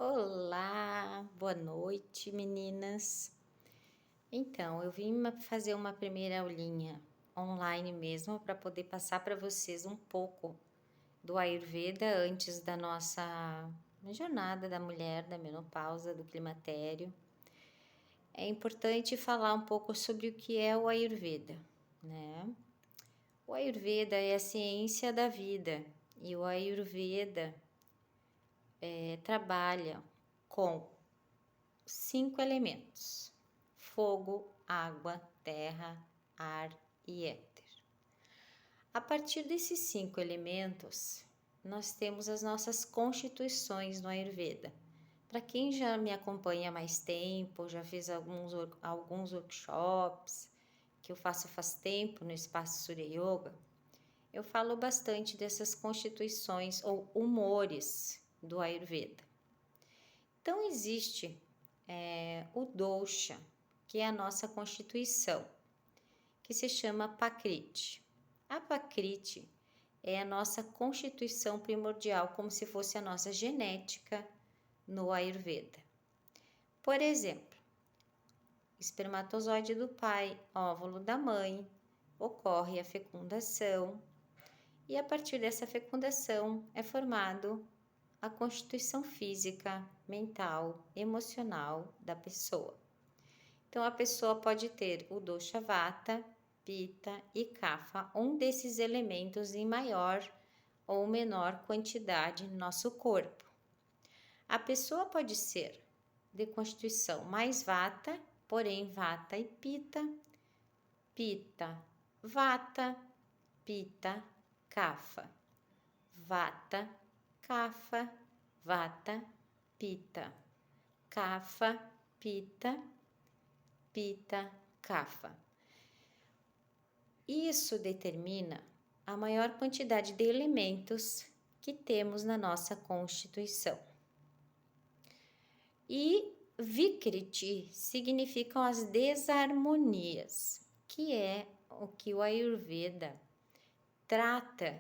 Olá, boa noite, meninas. Então, eu vim fazer uma primeira aulinha online mesmo para poder passar para vocês um pouco do Ayurveda antes da nossa jornada da mulher, da menopausa, do climatério. É importante falar um pouco sobre o que é o Ayurveda, né? O Ayurveda é a ciência da vida e o Ayurveda trabalha com 5 elementos: fogo, água, terra, ar e éter. A partir desses 5 elementos, nós temos as nossas constituições no Ayurveda. Para quem já me acompanha há mais tempo, já fez alguns workshops, que eu faço faz tempo no Espaço Surya Yoga, eu falo bastante dessas constituições ou humores do Ayurveda. Então, existe o dosha, que é a nossa constituição, que se chama Prakriti. A Prakriti é a nossa constituição primordial, como se fosse a nossa genética no Ayurveda. Por exemplo, espermatozoide do pai, óvulo da mãe, ocorre a fecundação e a partir dessa fecundação é formado a constituição física, mental, emocional da pessoa. Então, a pessoa pode ter o dosha vata, pitta e kapha, um desses elementos em maior ou menor quantidade no nosso corpo. A pessoa pode ser de constituição mais vata, porém vata e pitta, pitta, vata, pitta, kapha, vata, kapha, vata, pitta, kapha, pitta, pitta, kapha. Isso determina a maior quantidade de elementos que temos na nossa constituição. E Vikriti significam as desarmonias, que é o que o Ayurveda trata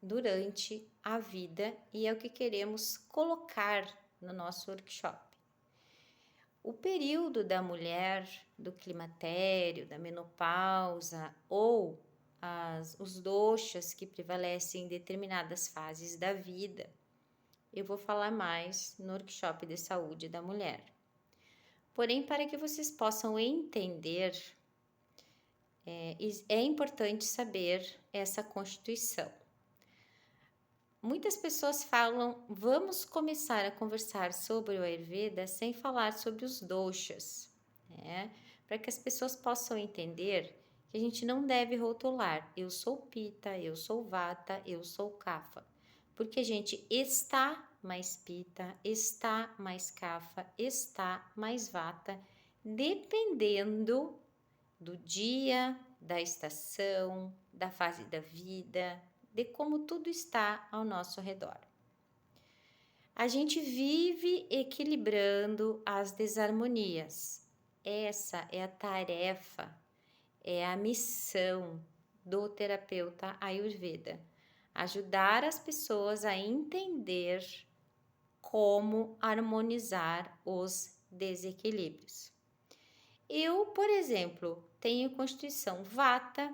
durante a vida e é o que queremos colocar no nosso workshop. O período da mulher, do climatério, da menopausa ou os doshas que prevalecem em determinadas fases da vida, eu vou falar mais no workshop de saúde da mulher. Porém, para que vocês possam entender, é importante saber essa constituição. Muitas pessoas falam, vamos começar a conversar sobre o Ayurveda sem falar sobre os doshas, né? Para que as pessoas possam entender que a gente não deve rotular, eu sou Pitta, eu sou Vata, eu sou Kapha, porque a gente está mais Pitta, está mais Kapha, está mais Vata, dependendo do dia, da estação, da fase da vida, de como tudo está ao nosso redor. A gente vive equilibrando as desarmonias. Essa é a tarefa, é a missão do terapeuta Ayurveda. Ajudar as pessoas a entender como harmonizar os desequilíbrios. Eu, por exemplo, tenho constituição Vata,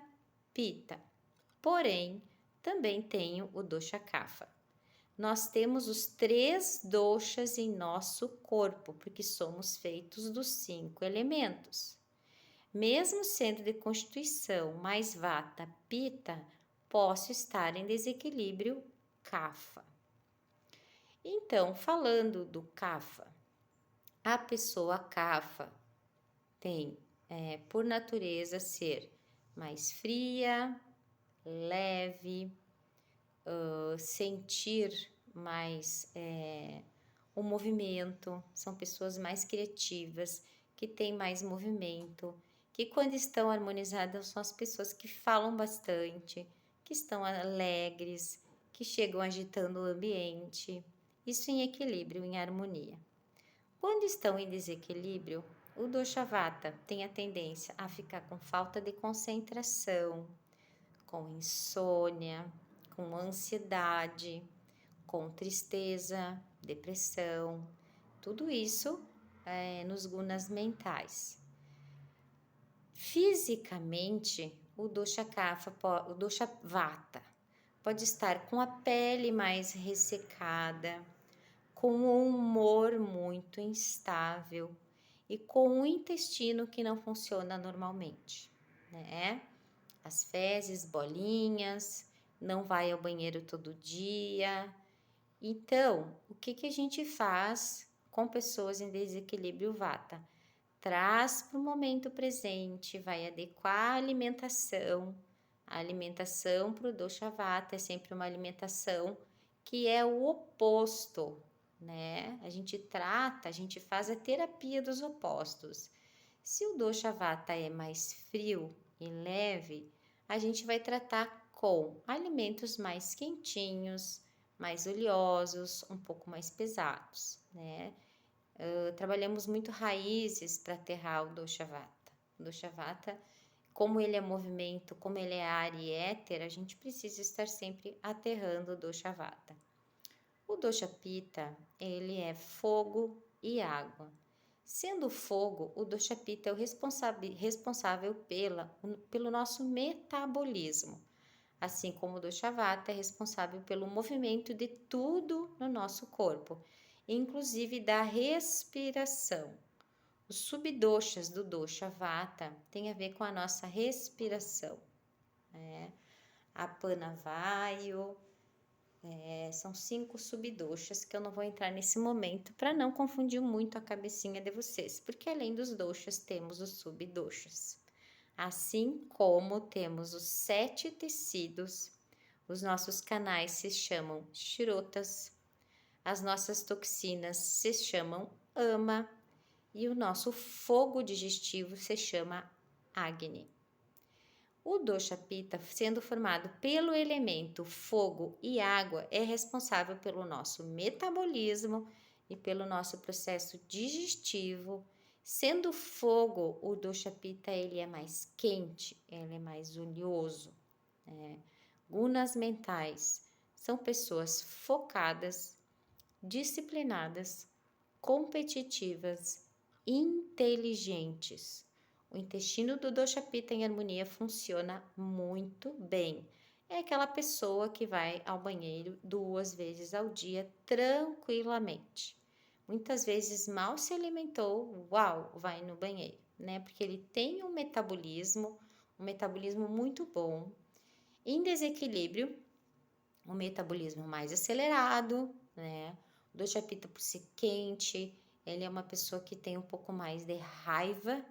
Pitta, porém, também tenho o dosha Kapha. Nós temos os 3 doshas em nosso corpo, porque somos feitos dos 5 elementos. Mesmo sendo de constituição mais Vata, Pitta, posso estar em desequilíbrio Kapha. Então, falando do Kapha, a pessoa Kapha tem, por natureza, ser mais fria, leve, sentir mais o movimento, são pessoas mais criativas, que têm mais movimento, que quando estão harmonizadas são as pessoas que falam bastante, que estão alegres, que chegam agitando o ambiente, isso em equilíbrio, em harmonia. Quando estão em desequilíbrio, o dosha vata tem a tendência a ficar com falta de concentração, com insônia, com ansiedade, com tristeza, depressão, Tudo isso nos gunas mentais. Fisicamente, o dosha vata pode estar com a pele mais ressecada, com um humor muito instável e com um intestino que não funciona normalmente, né? As fezes, bolinhas, não vai ao banheiro todo dia. Então, o que a gente faz com pessoas em desequilíbrio vata? Traz para o momento presente, vai adequar a alimentação. A alimentação para o dosha vata é sempre uma alimentação que é o oposto, né? A gente faz a terapia dos opostos. Se o dosha vata é mais frio e leve, a gente vai tratar com alimentos mais quentinhos, mais oleosos, um pouco mais pesados, né? Trabalhamos muito raízes para aterrar o dosha vata. O dosha vata, como ele é movimento, como ele é ar e éter, a gente precisa estar sempre aterrando o dosha vata. O dosha pitta, ele é fogo e água. Sendo fogo, o dosha pitta é o responsável pelo nosso metabolismo, assim como o dosha vata é responsável pelo movimento de tudo no nosso corpo, inclusive da respiração. Os subdoshas do dosha vata têm a ver com a nossa respiração, né? Apanavayu, são 5 subdoshas que eu não vou entrar nesse momento para não confundir muito a cabecinha de vocês, porque além dos doshas temos os subdoshas. Assim como temos os 7 tecidos, os nossos canais se chamam shrotas, as nossas toxinas se chamam ama e o nosso fogo digestivo se chama agni. O dosha pitta, sendo formado pelo elemento fogo e água, é responsável pelo nosso metabolismo e pelo nosso processo digestivo. Sendo fogo, o dosha pitta ele é mais quente, ele é mais oleoso. Gunas mentais são pessoas focadas, disciplinadas, competitivas, inteligentes. O intestino do dosha pitta em harmonia funciona muito bem. É aquela pessoa que vai ao banheiro 2 vezes ao dia tranquilamente. Muitas vezes mal se alimentou, uau, vai no banheiro, né? Porque ele tem um metabolismo muito bom. Em desequilíbrio, o metabolismo mais acelerado, né? O dosha pitta, por ser quente, ele é uma pessoa que tem um pouco mais de raiva,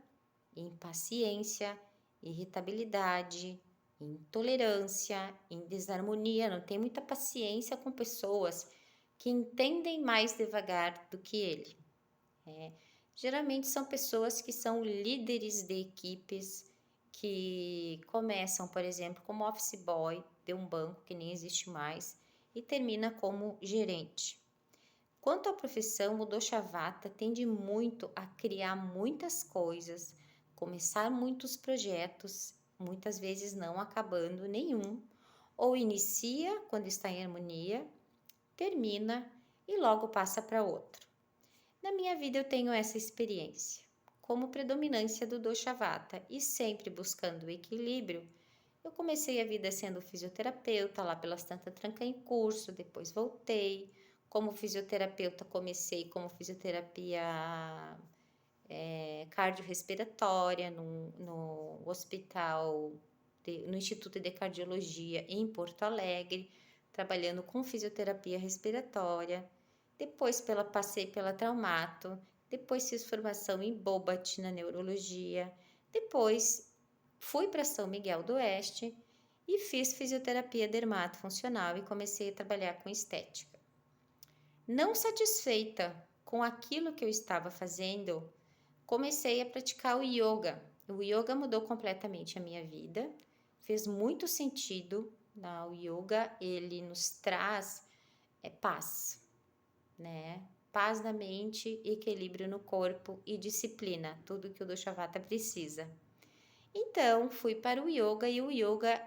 impaciência, irritabilidade, intolerância, em desarmonia, não tem muita paciência com pessoas que entendem mais devagar do que ele. Geralmente são pessoas que são líderes de equipes, que começam, por exemplo, como office boy de um banco que nem existe mais e termina como gerente. Quanto à profissão, o dosha vata tende muito a criar muitas coisas, começar muitos projetos, muitas vezes não acabando nenhum, ou inicia quando está em harmonia, termina e logo passa para outro. Na minha vida eu tenho essa experiência. Como predominância do dosha vata e sempre buscando o equilíbrio, eu comecei a vida sendo fisioterapeuta, lá pelas tantas tranquei em curso, depois voltei. Como fisioterapeuta, comecei como fisioterapia cardiorrespiratória no hospital, no Instituto de Cardiologia em Porto Alegre, trabalhando com fisioterapia respiratória. Depois passei pela Traumato, depois fiz formação em Bobat na neurologia, depois fui para São Miguel do Oeste e fiz fisioterapia dermatofuncional e comecei a trabalhar com estética. Não satisfeita com aquilo que eu estava fazendo, comecei a praticar o yoga. O yoga mudou completamente a minha vida, fez muito sentido. O yoga, ele nos traz paz, né? Paz na mente, equilíbrio no corpo e disciplina, tudo que o dosha vata precisa. Então, fui para o yoga e o yoga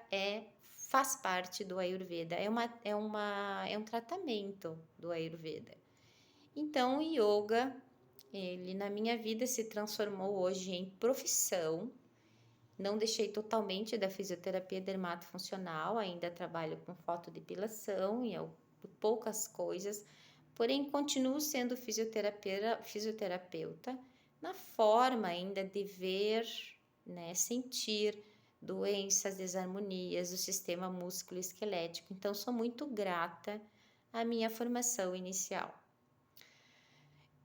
faz parte do Ayurveda, é um tratamento do Ayurveda. Então, o yoga, ele na minha vida se transformou hoje em profissão. Não deixei totalmente da fisioterapia dermatofuncional, ainda trabalho com fotodepilação e poucas coisas, porém continuo sendo fisioterapeuta na forma ainda de ver, né, sentir doenças, desarmonias do sistema músculo-esquelético. Então, sou muito grata à minha formação inicial.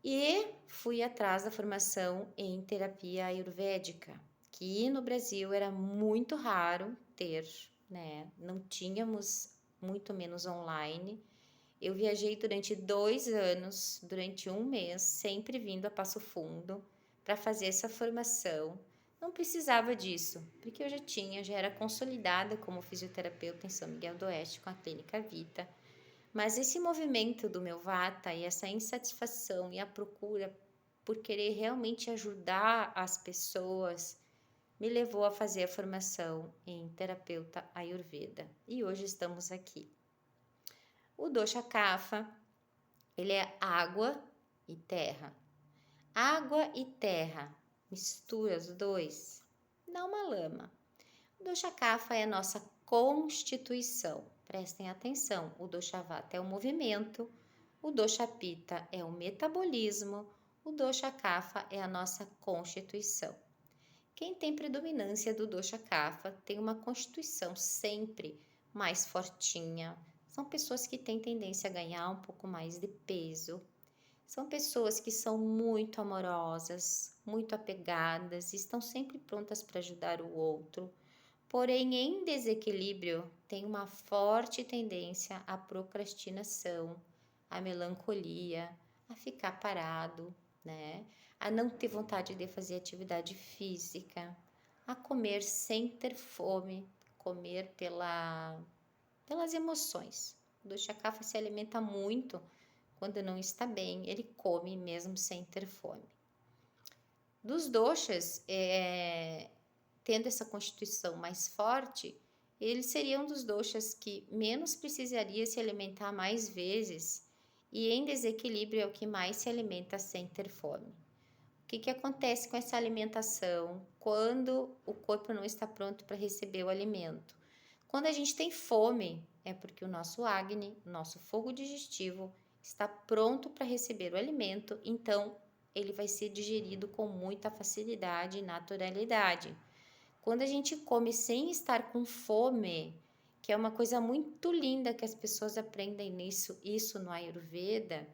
E fui atrás da formação em terapia ayurvédica, que no Brasil era muito raro ter, né? Não tínhamos, muito menos online. Eu viajei durante 2 anos, durante um mês, sempre vindo a Passo Fundo para fazer essa formação. Não precisava disso, porque eu já era consolidada como fisioterapeuta em São Miguel do Oeste com a Clínica Vita. Mas esse movimento do meu vata e essa insatisfação e a procura por querer realmente ajudar as pessoas me levou a fazer a formação em terapeuta Ayurveda. E hoje estamos aqui. O dosha kapha, ele é água e terra. Água e terra, mistura os dois, dá uma lama. O dosha kapha é a nossa constituição. Prestem atenção, o dosha vata é o movimento, o dosha pitta é o metabolismo, o dosha kapha é a nossa constituição. Quem tem predominância do dosha kapha tem uma constituição sempre mais fortinha. São pessoas que têm tendência a ganhar um pouco mais de peso. São pessoas que são muito amorosas, muito apegadas, estão sempre prontas para ajudar o outro. Porém, em desequilíbrio, tem uma forte tendência à procrastinação, à melancolia, a ficar parado, né? A não ter vontade de fazer atividade física, a comer sem ter fome, comer pelas emoções. O dosha kapha se alimenta muito quando não está bem, ele come mesmo sem ter fome. Dos doshas, tendo essa constituição mais forte, ele seria um dos doshas que menos precisaria se alimentar mais vezes e em desequilíbrio é o que mais se alimenta sem ter fome. O que acontece com essa alimentação quando o corpo não está pronto para receber o alimento? Quando a gente tem fome, é porque o nosso Agni, o nosso fogo digestivo, está pronto para receber o alimento, então ele vai ser digerido com muita facilidade e naturalidade. Quando a gente come sem estar com fome, que é uma coisa muito linda que as pessoas aprendem isso no Ayurveda,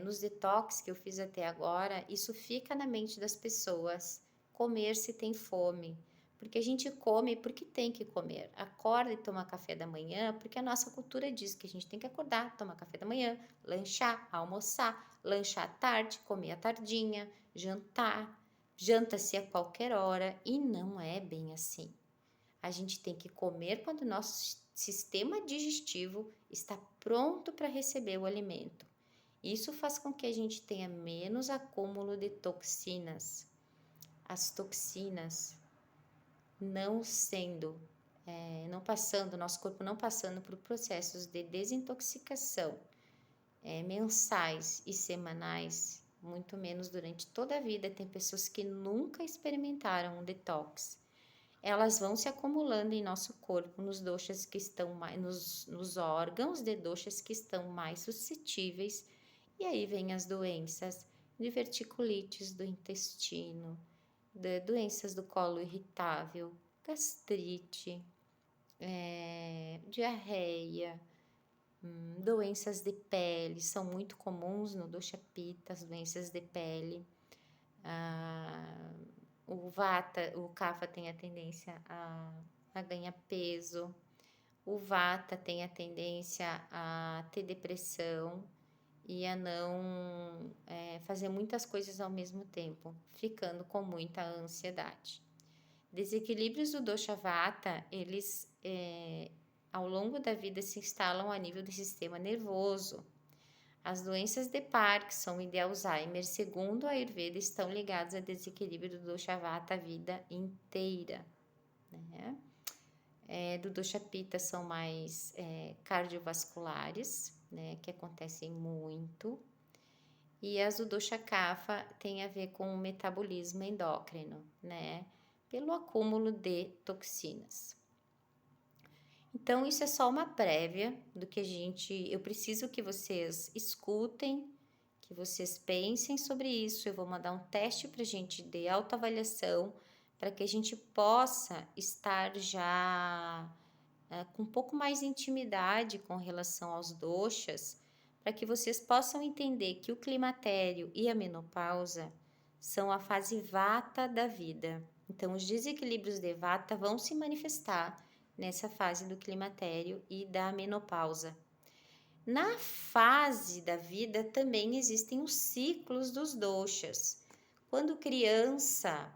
nos detox que eu fiz até agora, isso fica na mente das pessoas, comer se tem fome. Porque a gente come porque tem que comer. Acorda e toma café da manhã, porque a nossa cultura diz que a gente tem que acordar, tomar café da manhã, lanchar, almoçar, lanchar à tarde, comer à tardinha, jantar. Janta-se a qualquer hora e não é bem assim. A gente tem que comer quando o nosso sistema digestivo está pronto para receber o alimento. Isso faz com que a gente tenha menos acúmulo de toxinas. As toxinas não passando, nosso corpo não passando por processos de desintoxicação mensais e semanais, muito menos durante toda a vida. Tem pessoas que nunca experimentaram um detox. Elas vão se acumulando em nosso corpo nos doshas que estão mais, nos órgãos de doshas que estão mais suscetíveis, e aí vem as doenças de diverticulites do intestino, de doenças do colo irritável, gastrite, diarreia, doenças de pele, são muito comuns no dosha pitta, as doenças de pele. O vata, o kapha tem a tendência a ganhar peso, o vata tem a tendência a ter depressão e a não fazer muitas coisas ao mesmo tempo, ficando com muita ansiedade. Desequilíbrios do dosha vata, eles ao longo da vida se instalam a nível do sistema nervoso. As doenças de Parkinson e de Alzheimer, segundo a Ayurveda, estão ligadas a desequilíbrio do dosha vata a vida inteira, né? Do dosha pitta são mais cardiovasculares, né, que acontecem muito. e as do dosha kapha têm a ver com o metabolismo endócrino, né? Pelo acúmulo de toxinas. Então, isso é só uma prévia do que eu preciso que vocês escutem, que vocês pensem sobre isso. Eu vou mandar um teste para a gente de autoavaliação, para que a gente possa estar já com um pouco mais de intimidade com relação aos doshas, para que vocês possam entender que o climatério e a menopausa são a fase vata da vida. Então, os desequilíbrios de vata vão se manifestar nessa fase do climatério e da menopausa. Na fase da vida também existem os ciclos dos doshas. Quando criança,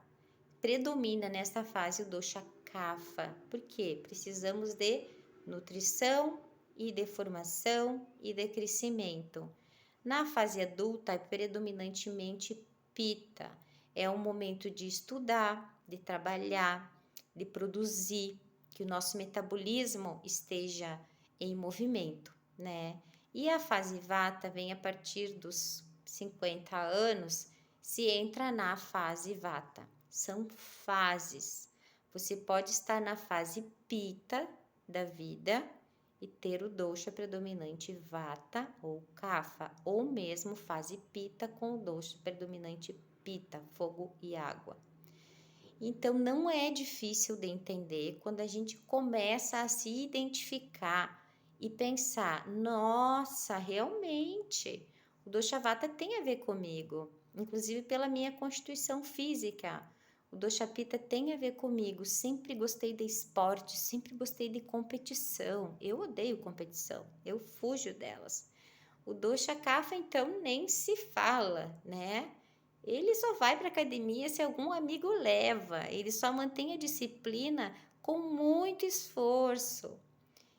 predomina nesta fase o dosha kapha. Por quê? Precisamos de nutrição e de formação e de crescimento. Na fase adulta é predominantemente pitta. É um momento de estudar, de trabalhar, de produzir, que o nosso metabolismo esteja em movimento, né? E a fase vata vem a partir dos 50 anos, se entra na fase vata. São fases. Você pode estar na fase pitta da vida e ter o dosha predominante vata ou kapha, ou mesmo fase pitta com o dosha predominante pitta, fogo e água. Então, não é difícil de entender quando a gente começa a se identificar e pensar: nossa, realmente, o dosha vata tem a ver comigo, inclusive pela minha constituição física. O dosha pitta tem a ver comigo. Sempre gostei de esporte, sempre gostei de competição. Eu odeio competição, eu fujo delas. O dosha kapha, então, nem se fala, né? Ele só vai para academia se algum amigo leva. Ele só mantém a disciplina com muito esforço.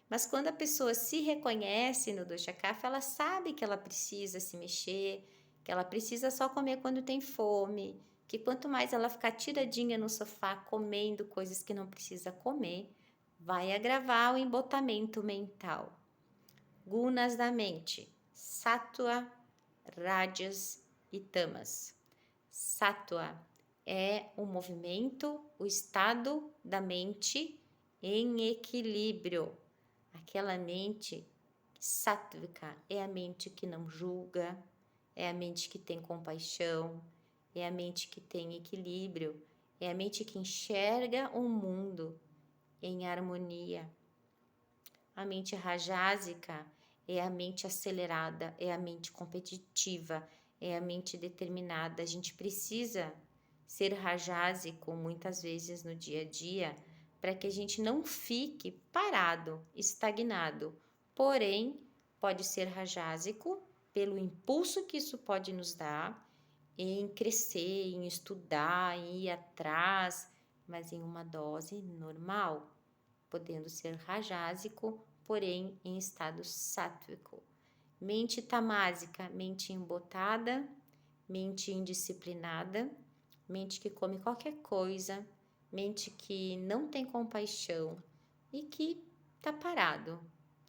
Mas quando a pessoa se reconhece no dosha kapha, ela sabe que ela precisa se mexer, que ela precisa só comer quando tem fome, que quanto mais ela ficar tiradinha no sofá comendo coisas que não precisa comer, vai agravar o embotamento mental. Gunas da mente: sattva, rajas e tamas. Sattva é o movimento, o estado da mente em equilíbrio. Aquela mente sátvica é a mente que não julga, é a mente que tem compaixão, é a mente que tem equilíbrio, é a mente que enxerga o mundo em harmonia. A mente rajásica é a mente acelerada, é a mente competitiva, é a mente determinada. A gente precisa ser rajásico muitas vezes no dia a dia para que a gente não fique parado, estagnado. Porém, pode ser rajásico pelo impulso que isso pode nos dar em crescer, em estudar, em ir atrás, mas em uma dose normal, podendo ser rajásico, porém em estado sátvico. Mente tamásica, mente embotada, mente indisciplinada, mente que come qualquer coisa, mente que não tem compaixão e que tá parado,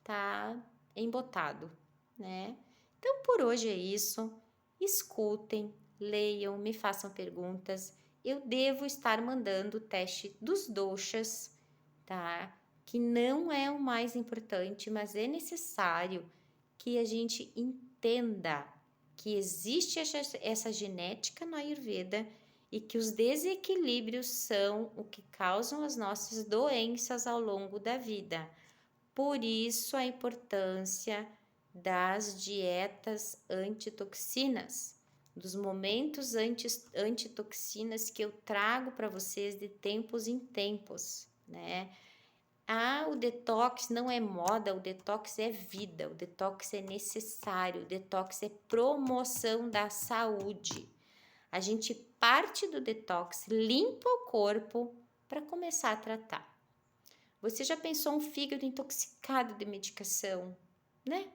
tá embotado, né? Então por hoje é isso. Escutem, leiam, me façam perguntas. Eu devo estar mandando o teste dos doshas, tá? Que não é o mais importante, mas é necessário que a gente entenda que existe essa genética no Ayurveda e que os desequilíbrios são o que causam as nossas doenças ao longo da vida. Por isso a importância das dietas antitoxinas, dos momentos antitoxinas que eu trago para vocês de tempos em tempos, né? O detox não é moda, o detox é vida, o detox é necessário, o detox é promoção da saúde. A gente parte do detox, limpa o corpo para começar a tratar. Você já pensou um fígado intoxicado de medicação, né?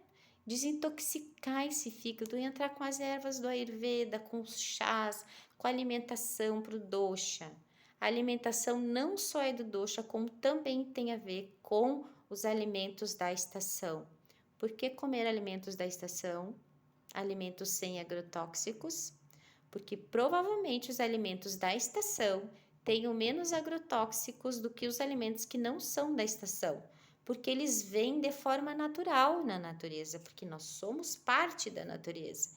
Desintoxicar esse fígado e entrar com as ervas do Ayurveda, com os chás, com a alimentação para o dosha. A alimentação não só é do dosha, como também tem a ver com os alimentos da estação. Por que comer alimentos da estação? alimentos sem agrotóxicos, porque provavelmente os alimentos da estação tenham menos agrotóxicos do que os alimentos que não são da estação, porque eles vêm de forma natural na natureza, porque nós somos parte da natureza.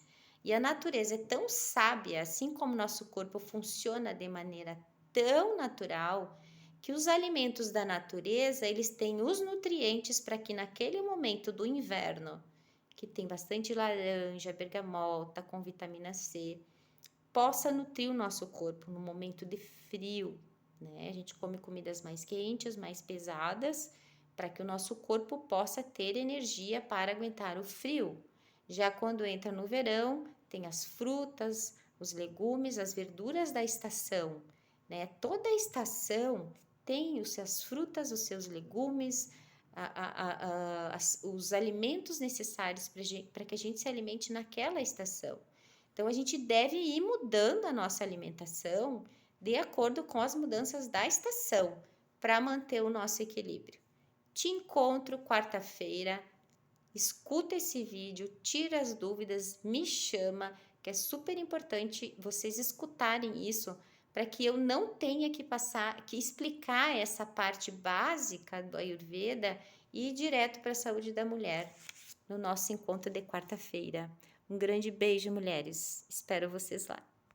E a natureza é tão sábia, assim como nosso corpo funciona de maneira tão natural, que os alimentos da natureza, eles têm os nutrientes para que naquele momento do inverno, que tem bastante laranja, bergamota com vitamina C, possa nutrir o nosso corpo no momento de frio, né? A gente come comidas mais quentes, mais pesadas, para que o nosso corpo possa ter energia para aguentar o frio. Já quando entra no verão, tem as frutas, os legumes, as verduras da estação, né? Toda a estação tem as suas frutas, os seus legumes, os alimentos necessários para que a gente se alimente naquela estação. Então, a gente deve ir mudando a nossa alimentação de acordo com as mudanças da estação para manter o nosso equilíbrio. Te encontro quarta-feira. Escuta esse vídeo, tira as dúvidas, me chama, que é super importante vocês escutarem isso para que eu não tenha que explicar essa parte básica do Ayurveda e ir direto para a saúde da mulher no nosso encontro de quarta-feira. Um grande beijo, mulheres. Espero vocês lá.